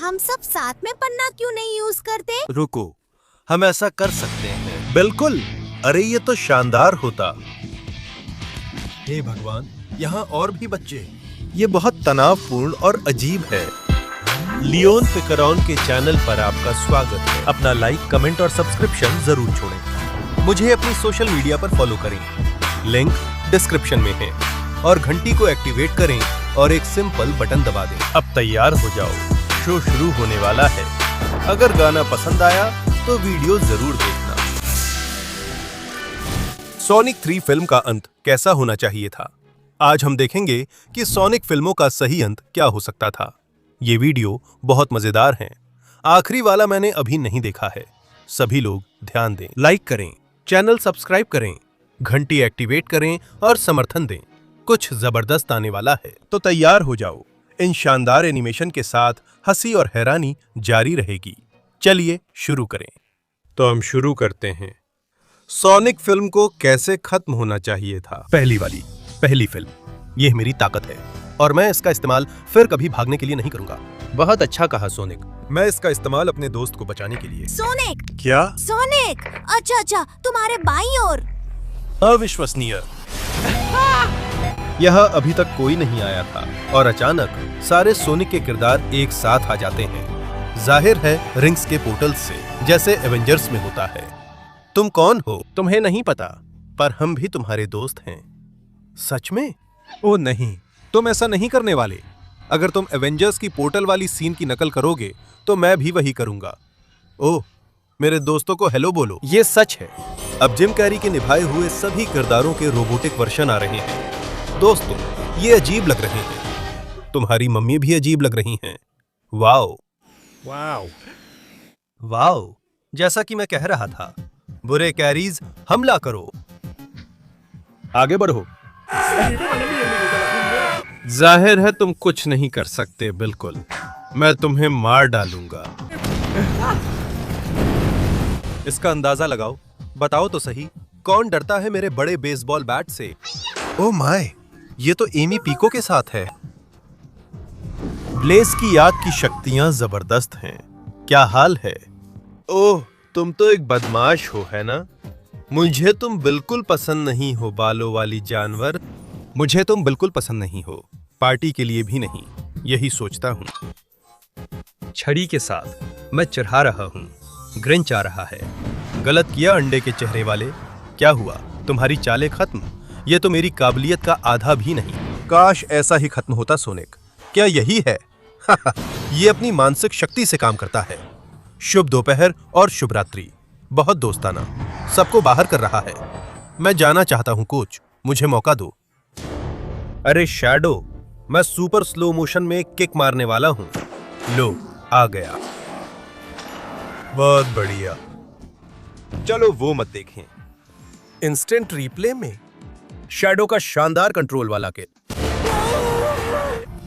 हम सब साथ में पन्ना क्यों नहीं यूज करते? रुको, हम ऐसा कर सकते हैं। बिल्कुल। अरे ये तो शानदार होता। हे भगवान, यहाँ और भी बच्चे। ये बहुत तनावपूर्ण और अजीब है। लियोन पिकरॉन के चैनल पर आपका स्वागत है। अपना लाइक, कमेंट और सब्सक्रिप्शन जरूर छोड़ें। मुझे अपनी सोशल मीडिया पर फॉलो करें, लिंक डिस्क्रिप्शन में है। और घंटी को एक्टिवेट करें और एक सिंपल बटन दबा दें। अब तैयार हो जाओ, शो शुरू होने वाला है। अगर गाना पसंद आया तो वीडियो जरूर देखना। सोनिक 3 फिल्म का अंत कैसा होना चाहिए था? आज हम देखेंगे कि सोनिक फिल्मों का सही अंत क्या हो सकता था। ये वीडियो बहुत मजेदार है। आखिरी वाला मैंने अभी नहीं देखा है। सभी लोग ध्यान दें, लाइक करें, चैनल सब्सक्राइब करें, घंटी एक्टिवेट करें और समर्थन दें। कुछ जबरदस्त आने वाला है, तो तैयार हो जाओ। इन शानदार एनिमेशन के साथ हंसी और हैरानी जारी रहेगी। चलिए शुरू करें। तो हम शुरू करते हैं। सोनिक फिल्म को कैसे खत्म होना चाहिए था? पहली फिल्म। यह मेरी ताकत है और मैं इसका इस्तेमाल फिर कभी भागने के लिए नहीं करूंगा। बहुत अच्छा कहा सोनिक। मैं इसका इस्तेमाल अपने दोस्त को बचाने के लिए। सोनिक! क्या? सोनिक! अच्छा, तुम्हारे बाईं ओर। अविश्वसनीय। यह अभी तक कोई नहीं आया था और अचानक सारे सोनिक के किरदार एक साथ आ जाते हैं। जाहिर है रिंग्स के पोर्टल से, जैसे एवेंजर्स में होता है। तुम कौन हो? तुम्हें नहीं पता, पर हम भी तुम्हारे दोस्त हैं। सच में? ओ नहीं, तुम ऐसा नहीं करने वाले। अगर तुम एवेंजर्स की पोर्टल वाली सीन की नकल करोगे तो मैं भी वही करूंगा। ओह, मेरे दोस्तों को हेलो बोलो। ये सच है। अब जिम कैरी के निभाए हुए सभी किरदारों के रोबोटिक वर्जन आ रहे हैं। दोस्तों, ये अजीब लग रहे हैं। तुम्हारी मम्मी भी अजीब लग रही हैं। Wow wow wow. जैसा कि मैं कह रहा था, बुरे कैरीज हमला करो। आगे बढ़ो। जाहिर है तुम कुछ नहीं कर सकते। बिल्कुल, मैं तुम्हें मार डालूंगा। इसका अंदाजा लगाओ। बताओ तो सही, कौन डरता है मेरे बड़े बेसबॉल बैट से? ओह माय, ये तो एमी पीको के साथ है। ब्लेज की याद की शक्तियां जबरदस्त हैं। क्या हाल है? ओह, तुम तो एक बदमाश हो, है ना? मुझे तुम बिल्कुल पसंद नहीं हो, बालों वाली जानवर। मुझे तुम बिल्कुल पसंद नहीं हो, पार्टी के लिए भी नहीं। यही सोचता हूँ। छड़ी के साथ मैं चढ़ा रहा हूँ। ग्रिंच आ रहा है। गलत किया अंडे के चेहरे वाले। क्या हुआ? तुम्हारी चालें खत्म? ये तो मेरी काबिलियत का आधा भी नहीं। काश ऐसा ही खत्म होता सोनिक। क्या यही है? ये अपनी मानसिक शक्ति से काम करता है। शुभ दोपहर और शुभ रात्रि। बहुत दोस्ताना, सबको बाहर कर रहा है। मैं जाना चाहता हूं कोच, मुझे मौका दो। अरे शैडो, मैं सुपर स्लो मोशन में किक मारने वाला हूं। लो, आ गया। बहुत बढ़िया। चलो वो मत देखें। इंस्टेंट रिप्ले में शैडो का शानदार कंट्रोल वाला किक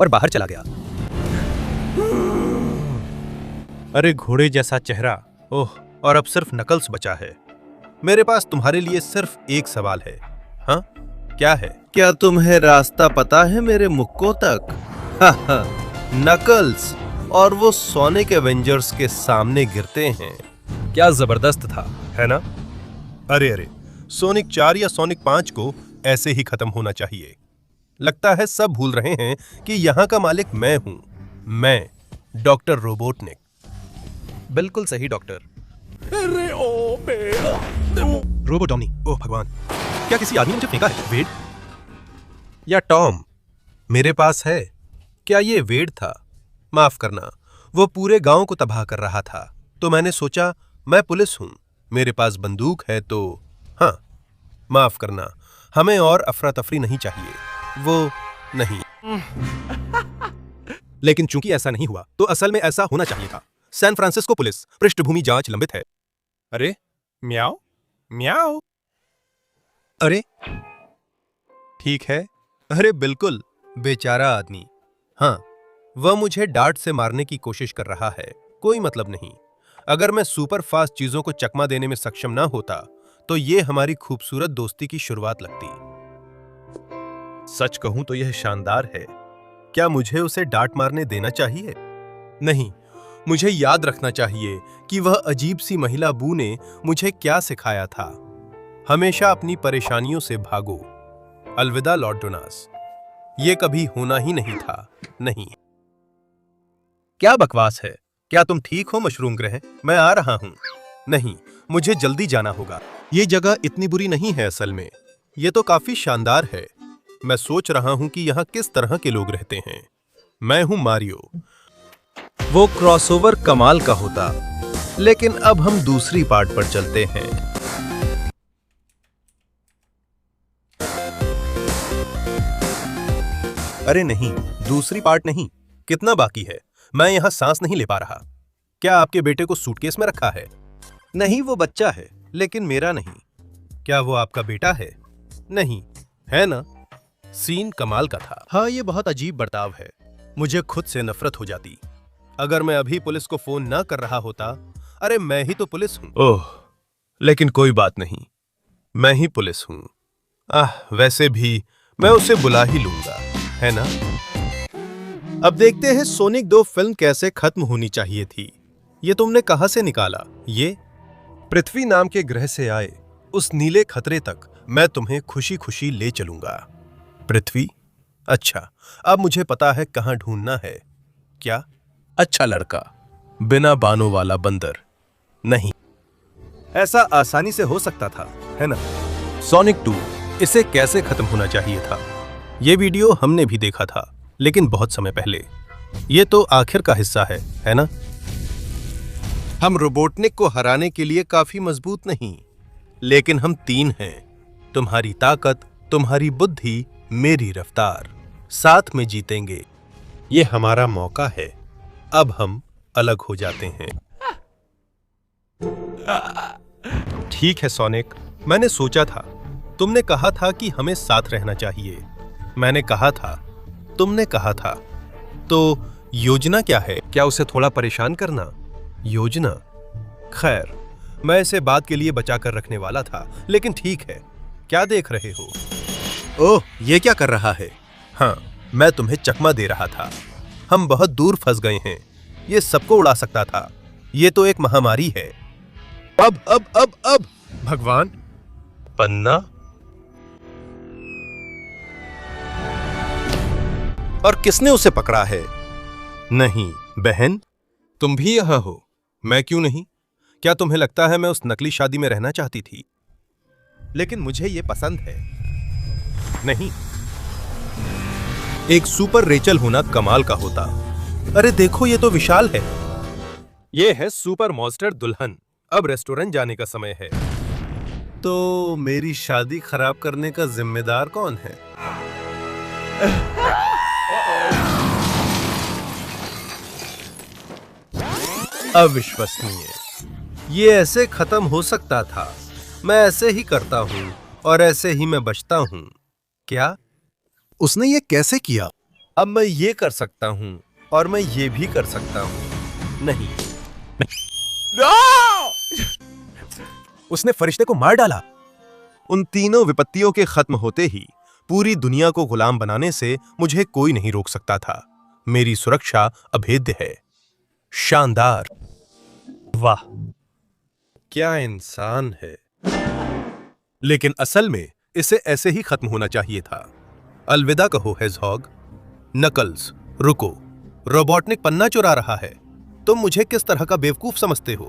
और बाहर चला गया। अरे घोड़े जैसा चेहरा। ओह, और अब सिर्फ नकल्स बचा है। मेरे पास तुम्हारे लिए सिर्फ एक सवाल है। हाँ, क्या है? क्या तुम्हें रास्ता पता है मेरे मुक्कों तक? नकल्स, और वो सोनिक एवेंजर्स के सामने गिरते हैं। क्या जबरदस्त था, है ना? अरे, सोनिक 4 या सोनिक 5 को ऐसे ही खत्म होना चाहिए। लगता है सब भूल रहे हैं कि यहाँ का मालिक मैं हूं। मैं डॉक्टर रोबोटनिक। बिल्कुल सही डॉक्टर। रोबोटॉमी। ओह भगवान, क्या किसी आदमी ने मुझे फेंका है? वेड या टॉम? मेरे पास है। क्या ये वेड था? माफ करना, वो पूरे गांव को तबाह कर रहा था। तो मैंने सोचा, मैं पुलिस हूं, मेरे पास बंदूक है, तो हाँ, माफ करना, हमें और अफरा तफरी नहीं चाहिए। वो नहीं। लेकिन चूंकि ऐसा नहीं हुआ, तो असल में ऐसा होना चाहिए था। सैन फ्रांसिस्को पुलिस पृष्ठभूमि जांच लंबित है। अरे म्याओ म्याओ। अरे ठीक है। अरे बिल्कुल, बेचारा आदमी। हाँ, वह मुझे डार्ट से मारने की कोशिश कर रहा है। कोई मतलब नहीं। अगर मैं सुपर फास्ट चीजों को चकमा देने में सक्षम ना होता, तो ये हमारी खूबसूरत दोस्ती की शुरुआत लगती। सच कहूं तो यह शानदार है। क्या मुझे उसे डांट मारने देना चाहिए? नहीं, मुझे याद रखना चाहिए कि वह अजीब सी महिला बू ने मुझे क्या सिखाया था। हमेशा अपनी परेशानियों से भागो। अलविदा लॉर्ड डोनास। ये कभी होना ही नहीं था। नहीं। क्या बकवास है? क्या तुम ठीक हो मशरूम ग्रह? मैं आ रहा हूं। नहीं, मुझे जल्दी जाना होगा। ये जगह इतनी बुरी नहीं है असल में। ये तो काफी शानदार है। मैं सोच रहा हूं कि यहाँ किस तरह के लोग रहते हैं। मैं हूं मारियो। वो क्रॉसओवर कमाल का होता। लेकिन अब हम दूसरी पार्ट पर चलते हैं। अरे नहीं, दूसरी पार्ट नहीं। कितना बाकी है? मैं यहां सांस नहीं ले पा रहा। क्या आपके बेटे को सूटकेस में रखा है? नहीं, वो बच्चा है, लेकिन मेरा नहीं। क्या वो आपका बेटा है? नहीं, है ना? सीन कमाल का था। हाँ, ये बहुत अजीब बर्ताव है। मुझे खुद से नफरत हो जाती अगर मैं अभी पुलिस को फोन ना कर रहा होता। अरे मैं ही तो पुलिस हूं। ओह, लेकिन कोई बात नहीं, मैं ही पुलिस हूं। वैसे भी मैं उसे बुला ही लूंगा, है ना? अब देखते हैं सोनिक 2 फिल्म कैसे खत्म होनी चाहिए थी। ये तुमने कहां से निकाला? ये पृथ्वी नाम के ग्रह से आए उस नीले खतरे तक मैं तुम्हें खुशी खुशी ले चलूंगा। पृथ्वी? अच्छा, अब मुझे पता है कहां ढूंढना है। क्या? अच्छा लड़का, बिना बानों वाला बंदर। नहीं, ऐसा आसानी से हो सकता था, है ना? सोनिक 2 इसे कैसे खत्म होना चाहिए था। ये वीडियो हमने भी देखा था, लेकिन बहुत समय पहले। ये तो आखिर का हिस्सा है ना? हम रोबोटनिक को हराने के लिए काफी मजबूत नहीं, लेकिन हम 3 हैं। तुम्हारी ताकत, तुम्हारी बुद्धि, मेरी रफ्तार। साथ में जीतेंगे। ये हमारा मौका है। अब हम अलग हो जाते हैं। ठीक है सोनिक, मैंने सोचा था। तुमने कहा था कि हमें साथ रहना चाहिए। मैंने कहा था, तुमने कहा था। तो योजना क्या है? क्या उसे थोड़ा परेशान करना? योजना? खैर, मैं इसे बाद के लिए बचा कर रखने वाला था, लेकिन ठीक है। क्या देख रहे हो? ओह, ये क्या कर रहा है? हाँ, मैं तुम्हें चकमा दे रहा था। हम बहुत दूर फंस गए हैं। ये सबको उड़ा सकता था। ये तो एक महामारी है। अब भगवान! पन्ना? और किसने उसे पकड़ा है? नहीं, बहन, तुम भी यहां हो। मैं क्यों नहीं? क्या तुम्हें लगता है मैं उस नकली शादी में रहना चाहती थी? लेकिन मुझे ये पसंद है। नहीं, एक सुपर रेचल होना कमाल का होता। अरे देखो, ये तो विशाल है। ये है सुपर मॉन्स्टर दुल्हन। अब रेस्टोरेंट जाने का समय है। तो मेरी शादी खराब करने का जिम्मेदार कौन है? अविश्वसनीय। ये ऐसे खत्म हो सकता था। मैं ऐसे ही करता हूं और ऐसे ही मैं बचता हूं। क्या? उसने ये कैसे किया? अब मैं ये कर सकता हूं और मैं ये भी कर सकता हूं। नहीं, उसने फरिश्ते को मार डाला। उन तीनों विपत्तियों के खत्म होते ही पूरी दुनिया को गुलाम बनाने से मुझे कोई नहीं रोक सकता था। मेरी सुरक्षा अभेद्य है। शानदार! वाह, क्या इंसान है। लेकिन असल में इसे ऐसे ही खत्म होना चाहिए था। अलविदा कहो हेजहॉग। नकल्स, रुको। रोबोटनिक पन्ना चुरा रहा है। तुम मुझे किस तरह का बेवकूफ समझते हो?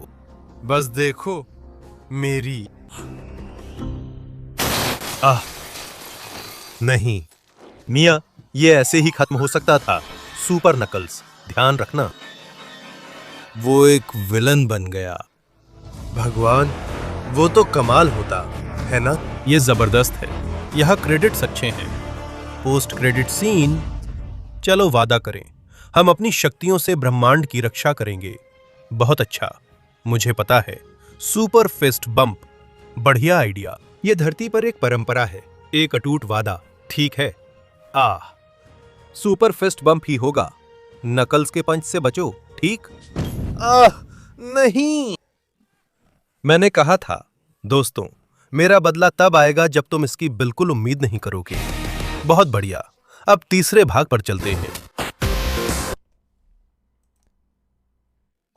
बस देखो मेरी। नहीं मिया, ये ऐसे ही खत्म हो सकता था। सुपर नकल्स, ध्यान रखना। वो एक विलन बन गया। भगवान, वो तो कमाल होता, है ना? ये जबरदस्त है। यह क्रेडिट्स अच्छे हैं। Post credit scene. चलो वादा करें, हम अपनी शक्तियों से ब्रह्मांड की रक्षा करेंगे। बहुत अच्छा, मुझे पता है। सुपर फिस्ट बम्प, बढ़िया आइडिया। यह धरती पर एक परंपरा है, एक अटूट वादा। ठीक है। सुपर फिस्ट बम्प ही होगा। नकल्स के पंच से बचो, ठीक? नहीं। मैंने कहा था, दोस्तों, मेरा बदला तब आएगा जब तुम इसकी बिल्कुल उम्मीद नहीं करोगे। बहुत बढ़िया। अब तीसरे भाग पर चलते हैं।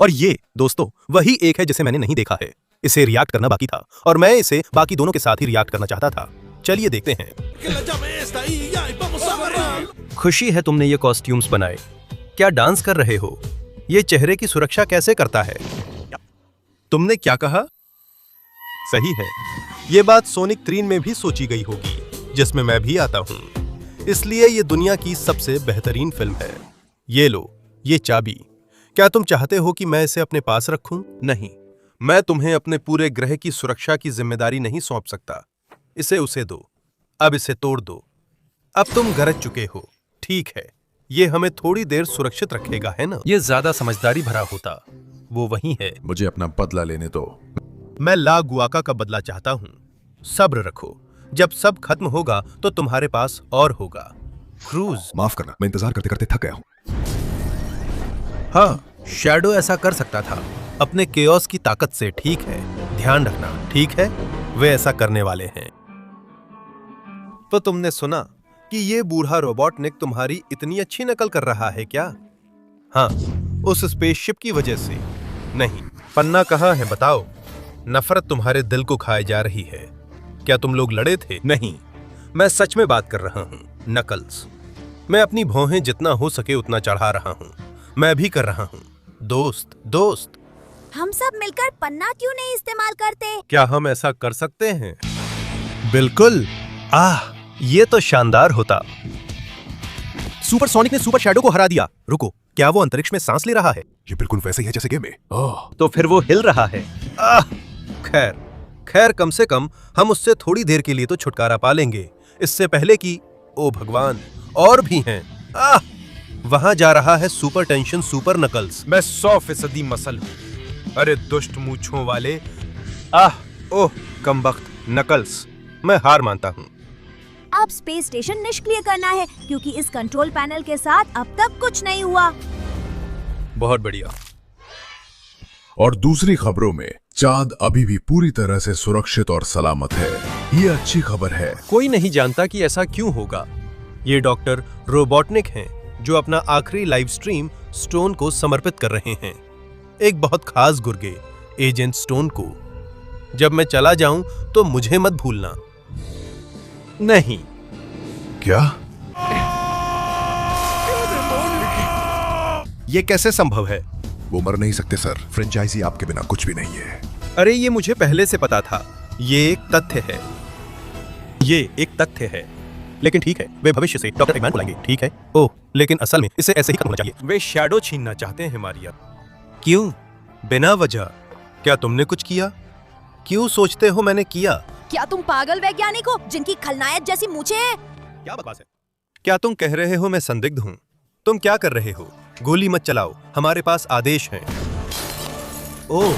और ये दोस्तों वही एक है जिसे मैंने नहीं देखा है। इसे रिएक्ट करना बाकी था और मैं इसे बाकी दोनों के साथ ही रिएक्ट करना चाहता था। चलिए देखते हैं। खुशी है तुमने ये कॉस्ट्यूम्स बनाए। क्या डांस कर रहे हो? ये चेहरे की सुरक्षा कैसे करता है? तुमने क्या कहा? सही है, ये बात सोनिक 3 में भी सोची गई होगी, जिसमें मैं भी आता हूं। इसलिए ये दुनिया की सबसे बेहतरीन फिल्म है। ये लो, ये चाबी। क्या तुम चाहते हो कि मैं इसे अपने पास रखूं? नहीं, मैं तुम्हें अपने पूरे ग्रह की सुरक्षा की जिम्मेदारी नहीं सौंप सकता। इसे उसे दो। अब इसे तोड़ दो। अब तुम गरज चुके हो। ठीक है, ये हमें थोड़ी देर सुरक्षित रखेगा, है ना? ये ज्यादा समझदारी भरा होता। वो वही है। मुझे अपना बदला लेने दो। मैं ला गुआका का बदला चाहता हूं। सब्र रखो, जब सब खत्म होगा तो तुम्हारे पास और होगा। क्रूज। माफ करना, मैं इंतजार करते करते थक गया हूं। हाँ, शैडो ऐसा कर सकता था अपने केओस की ताकत से। ठीक है, ध्यान रखना। ठीक है, वे ऐसा करने वाले हैं। तो तुमने सुना कि ये बूढ़ा रोबोटनिक तुम्हारी इतनी अच्छी नकल कर रहा है क्या? हाँ, उस स्पेसशिप की वजह से। नहीं, पन्ना कहाँ है बताओ। नफरत तुम्हारे दिल को खाए जा रही है। क्या तुम लोग लड़े थे? नहीं, मैं सच में बात कर रहा हूं। नकल्स, मैं अपनी भौहें जितना हो सके उतना चढ़ा रहा हूं। मैं भी कर रहा हूं। दोस्त दोस्त, हम सब मिलकर पन्ना क्यों नहीं इस्तेमाल करते? क्या हम ऐसा कर सकते हैं? बिल्कुल। ये तो शानदार होता। सुपर सोनिक ने सुपर शैडो को हरा दिया। रुको, क्या वो अंतरिक्ष में सांस ले रहा है? ये बिल्कुल वैसे ही है जैसे गेम में। तो फिर वो हिल रहा है। खैर खैर, कम से कम हम उससे थोड़ी देर के लिए तो छुटकारा पा लेंगे, इससे पहले कि ओ भगवान, और भी हैं। वहां जा रहा है सुपर टेंशन सुपर नकल्स। मैं 100% मसल हूं। अरे दुष्ट मूंछों वाले। ओह कमबख्त नकल्स, मैं हार मानता हूं। अब स्पेस स्टेशन निष्क्रिय करना है, क्योंकि इस कंट्रोल पैनल के साथ अब तक कुछ नहीं हुआ। बहुत बढ़िया। और दूसरी खबरों में चांद अभी भी पूरी तरह से सुरक्षित और सलामत है। ये अच्छी खबर है। कोई नहीं जानता कि ऐसा क्यों होगा। ये डॉक्टर रोबोटनिक हैं, जो अपना आखिरी लाइव स्ट्रीम स्टोन को समर्पित कर रहे हैं। एक बहुत खास गुर्गे, एजेंट स्टोन को। जब मैं चला जाऊं तो मुझे मत भूलना। नहीं। क्या? ये कैसे संभव है? वो मर नहीं सकते सर। फ्रेंचाइजी आपके बिना कुछ भी नहीं है। अरे ये मुझे पहले से पता था। ये एक तथ्य है। ये एक तथ्य है। लेकिन ठीक है, वे भविष्य से डॉक्टर एगमैन बुलाएंगे। ठीक है। ओह, लेकिन असल में इसे ऐसे ही खत्म होना चाहिए। वे शैडो छीनना चाहते हैं मारिया। क्यों? बिना वजह। क्या तुमने कुछ किया? क्यों सोचते हो मैंने किया? क्या तुम पागल वैज्ञानिक हो जिनकी खलनायक जैसी मूछें हैं? क्या बकवास है? क्या तुम कह रहे हो मैं संदिग्ध हूँ? तुम क्या कर रहे हो? गोली मत चलाओ, हमारे पास आदेश हैं। ओह,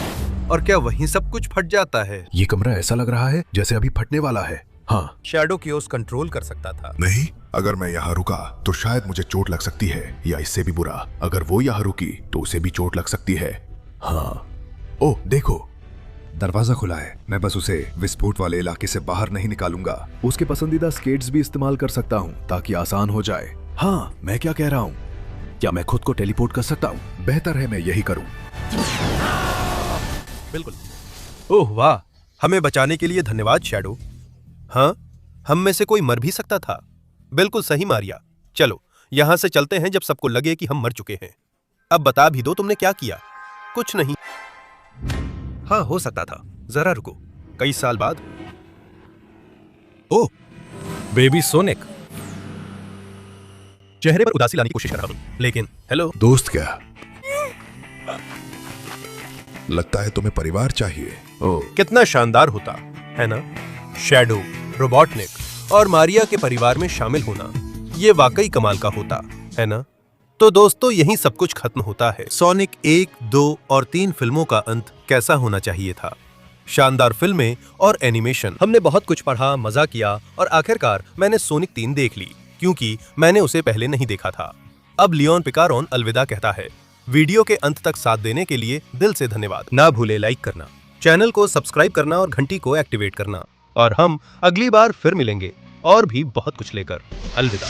और क्या वहीं सब कुछ फट जाता है? ये कमरा ऐसा लग रहा है जैसे अभी फटने वाला है। हाँ, शैडो कियोस कंट्रोल कर सकता था। नहीं, अगर मैं यहाँ रुका तो शायद मुझे चोट लग सकती है, या इससे भी बुरा, अगर वो यहाँ रुकी तो उसे भी चोट लग सकती है। हाँ, ओह देखो, दरवाजा खुला है। मैं बस उसे विस्फोट वाले इलाके से बाहर नहीं निकालूंगा। उसके पसंदीदा स्केट्स भी इस्तेमाल कर सकता हूँ ताकि आसान हो जाए। हाँ, मैं क्या कह रहा हूँ? क्या मैं खुद को टेलीपोर्ट कर सकता हूँ? बेहतर है मैं यही करूँ। बिल्कुल। ओह वाह, हमें बचाने के लिए धन्यवाद शैडो। हाँ, हम में से कोई मर भी सकता था। बिल्कुल सही मारिया। चलो यहां से चलते हैं जब सबको लगे कि हम मर चुके हैं। अब बता भी दो तुमने क्या किया? कुछ नहीं। हाँ, हो सकता था। जरा रुको, कई साल बाद। ओह, बेबी सोनिक। चेहरे पर उदासी लाने की कोशिश कर रहा हूं, लेकिन हेलो दोस्त। क्या लगता है तुम्हें परिवार चाहिए? ओह, कितना शानदार होता है ना, शैडो, रोबोटनिक और मारिया के परिवार में शामिल होना। ये वाकई कमाल का होता है ना। तो दोस्तों, यहीं सब कुछ खत्म होता है। सोनिक 1, 2 और 3 फिल्मों का अंत कैसा होना चाहिए था? शानदार फिल्में और एनिमेशन। हमने बहुत कुछ पढ़ा, मजा किया और आखिरकार मैंने सोनिक 3 देख ली, क्योंकि मैंने उसे पहले नहीं देखा था। अब लियोन पिकारॉन अलविदा कहता है। वीडियो के अंत तक साथ देने के लिए दिल से धन्यवाद। ना भूले लाइक करना, चैनल को सब्सक्राइब करना और घंटी को एक्टिवेट करना। और हम अगली बार फिर मिलेंगे और भी बहुत कुछ लेकर। अलविदा।